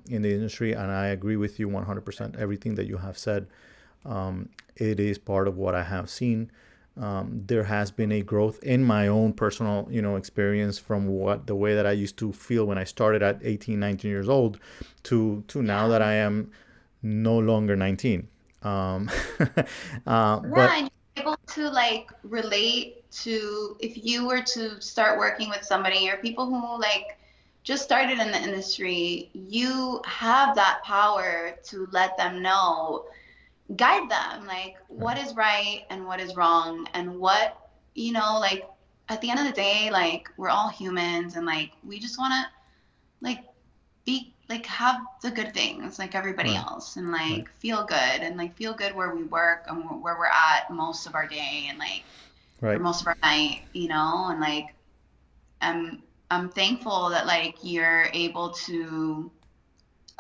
in the industry. And I agree with you 100%. Everything that you have said, it is part of what I have seen. There has been a growth in my own personal, experience from the way that I used to feel when I started at 18, 19 years old to now Yeah. that I am no longer 19. Um, Yeah, but and you're able to like relate to, if you were to start working with somebody or people who like just started in the industry, you have that power to let them know, guide them, like what right, is right and what is wrong, and what, like at the end of the day, like we're all humans, and like we just want to like be like have the good things like everybody right, else, and right, like feel good, and like feel good where we work and where we're at most of our day, and like or right. most of our night, and like i'm I'm thankful that like you're able to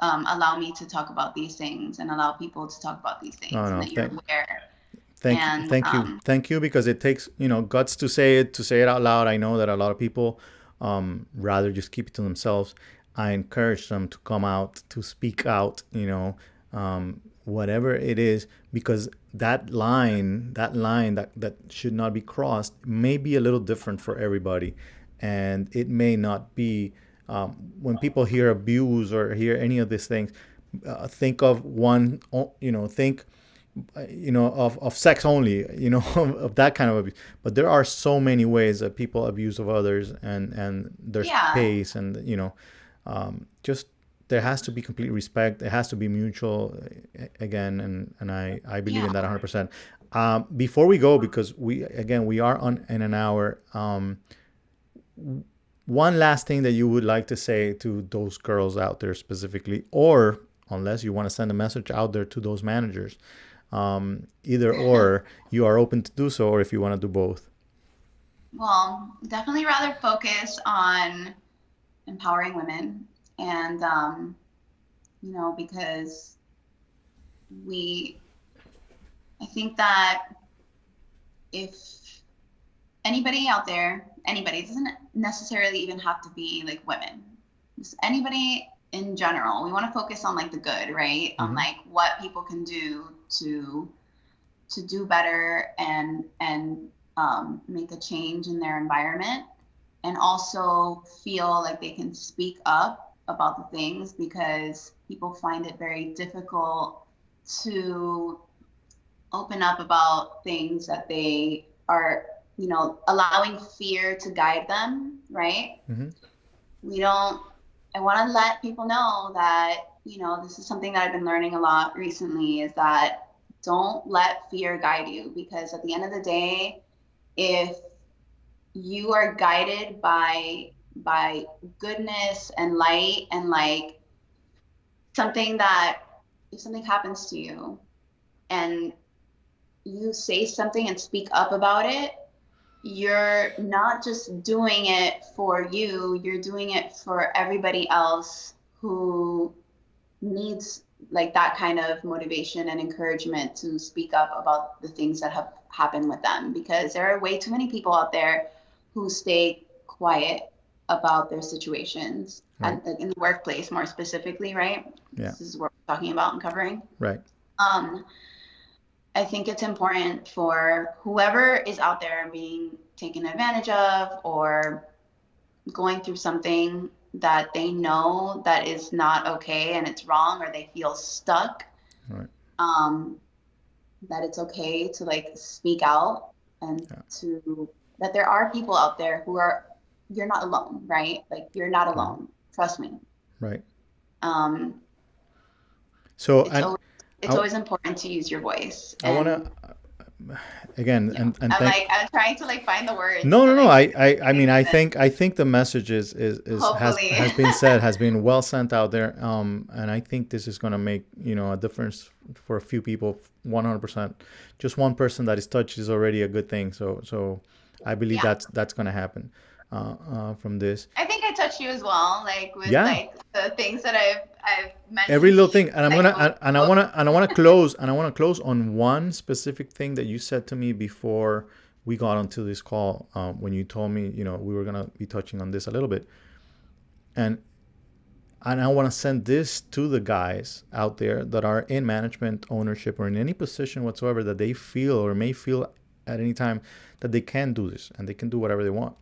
allow me to talk about these things and allow people to talk about these No, things, and no. that you're aware. And Thank you, because it takes guts to say it out loud. I know that a lot of people rather just keep it to themselves. I encourage them to come out, to speak out. Whatever it is, because that line that should not be crossed may be a little different for everybody, and it may not be. When people hear abuse or hear any of these things, think of one. Think of sex only, of that kind of abuse. But there are so many ways that people abuse of others, and there's yeah, pace, and just there has to be complete respect. There has to be mutual, again, and I believe yeah. in that 100%. Before we go, because we are on in an hour. One last thing that you would like to say to those girls out there specifically, or unless you want to send a message out there to those managers, either or, you are open to do so, or if you want to do both. Well, definitely rather focus on empowering women, and because we I think that if anybody out there, anybody, it doesn't necessarily even have to be like women, just anybody in general, we want to focus on like the good, right? On Mm-hmm. like what people can do to do better, and make a change in their environment, and also feel like they can speak up about the things, because people find it very difficult to open up about things that they are, allowing fear to guide them, right? Mm-hmm. We don't, I want to let people know that, this is something that I've been learning a lot recently, is that don't let fear guide you, because at the end of the day, if you are guided by goodness and light, and like something that, if something happens to you and you say something and speak up about it, you're not just doing it for you, you're doing it for everybody else who needs like that kind of motivation and encouragement to speak up about the things that have happened with them, because there are way too many people out there who stay quiet about their situations, Right. and like in the workplace more specifically, right? Yeah. This is what we're talking about and covering. Right. um I think it's important for whoever is out there being taken advantage of or going through something that they know that is not okay and it's wrong, or they feel stuck, Right. um, that it's okay to like speak out, and Yeah. to that there are people out there who are, you're not alone, right? Like you're not Right. alone. Trust me. Right. Um, So, it's and always it's I, always important to use your voice. I want And to, again, and I'm thank. like I'm trying to like find the words No, to no, no. like I make mean, I sense. think, I think the message is Hopefully. has been said, has been well sent out there. And I think this is going to make, a difference for a few people, 100%. Just one person that is touched is already a good thing. So I believe Yeah. that's going to happen, from this. I think I touched you as well, like with Yeah. like the things that I've Every mentioned to little you. thing, and I'm Like, gonna and I wanna and I wanna close and I want to close on one specific thing that you said to me before we got onto this call, when you told me, we were gonna be touching on this a little bit, and I want to send this to the guys out there that are in management, ownership, or in any position whatsoever, that they feel or may feel at any time that they can do this and they can do whatever they want.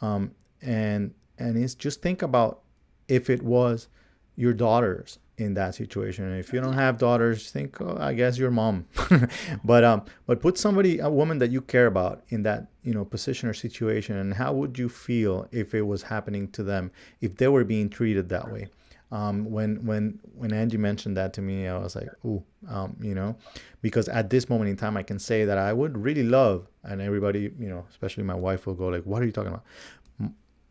And it's just think about if it was your daughters in that situation. And if you don't have daughters, think, oh, I guess your mom. But put somebody, a woman that you care about, in that position or situation, and how would you feel if it was happening to them, if they were being treated that way? When Angie mentioned that to me, I was like, ooh, because at this moment in time, I can say that I would really love, and everybody, especially my wife, will go like, what are you talking about?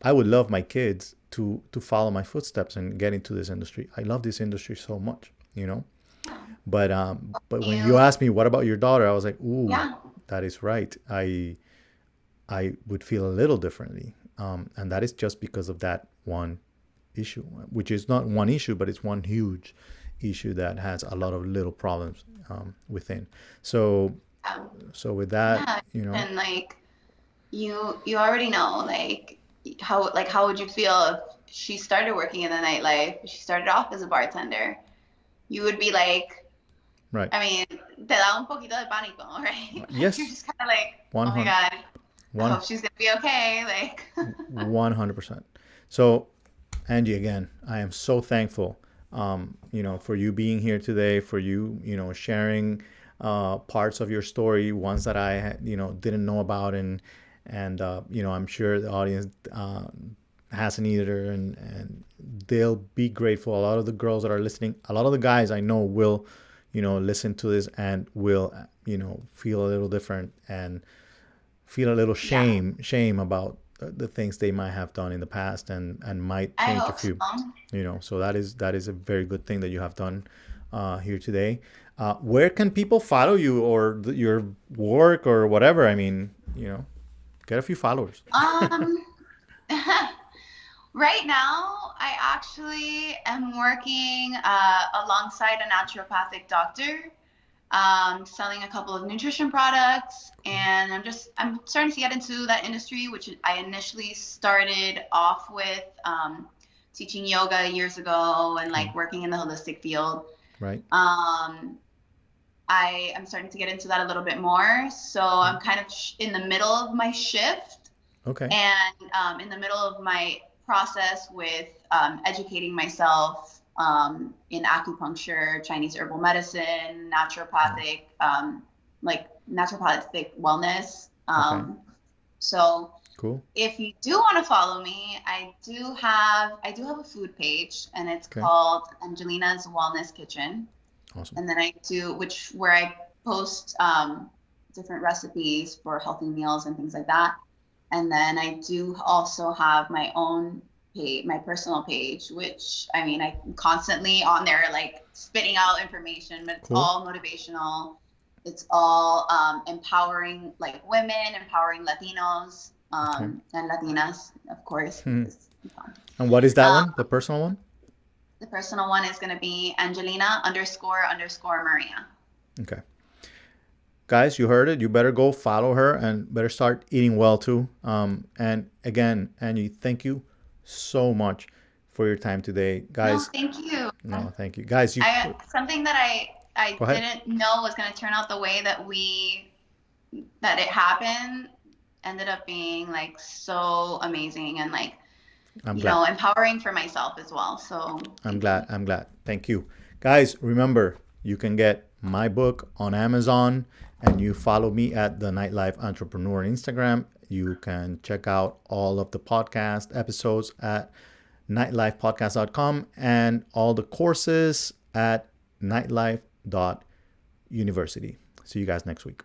I would love my kids to follow my footsteps and get into this industry. I love this industry so much. But when you you, asked me what about your daughter, I was like, ooh, yeah, that is right. I would feel a little differently, and that is just because of that one issue, which is not one issue, but it's one huge issue that has a lot of little problems, within. So um, so with that, yeah, and like you already know how would you feel if she started working in the nightlife? She started off as a bartender. You would be like, right? I mean, te da un poquito de pánico, right? Like you're Yes, just kind of like, oh my 100, God, I one hope she's gonna be okay. Like, 100%. So, Angie, again, I am so thankful, for you being here today, for you, sharing, parts of your story, ones that I, didn't know about, and I'm sure the audience, hasn't either, and they'll be grateful. A lot of the girls that are listening, a lot of the guys I know will, listen to this and will, feel a little different and feel a little yeah, shame about the things they might have done in the past, and might I change a hope so. few. So that is a very good thing that you have done, here today. Where can people follow you, or your work, or whatever? I mean, get a few followers. Um, right now, I actually am working alongside a naturopathic doctor, selling a couple of nutrition products, and I'm starting to get into that industry, which I initially started off with, teaching yoga years ago and Okay. like working in the holistic field. Right. Um, I am starting to get into that a little bit more, so Okay. I'm kind of in the middle of my shift, Okay. and in the middle of my process with educating myself in acupuncture, Chinese herbal medicine, Nice. like naturopathic wellness. Okay. So Cool. if you do want to follow me, I do have a food page, and it's Okay. called Angelina's Wellness Kitchen. Awesome. And then where I post different recipes for healthy meals and things like that. And then I do also have my own page, my personal page, which I mean, I'm constantly on there like spitting out information, but it's Cool. all motivational. It's all empowering like women, empowering Latinos, Okay. and Latinas, of course, Hmm. because And what is that um, one? The personal one? the personal one is going to be Angelina__Maria. Okay. Guys, you heard it. You better go follow her and better start eating well too. And again, Angie, thank you so much for your time today, No, guys. thank you. No, thank you, guys. Something that I I Go ahead. didn't know it was going to turn out the way that it happened. Ended up being like so amazing and like, I'm glad. empowering for myself as well. So I'm thank you. glad. I'm glad. Thank you. Guys, remember, you can get my book on Amazon, and you follow me at the Nightlife Entrepreneur on Instagram. You can check out all of the podcast episodes at nightlifepodcast.com and all the courses at nightlife.university. See you guys next week.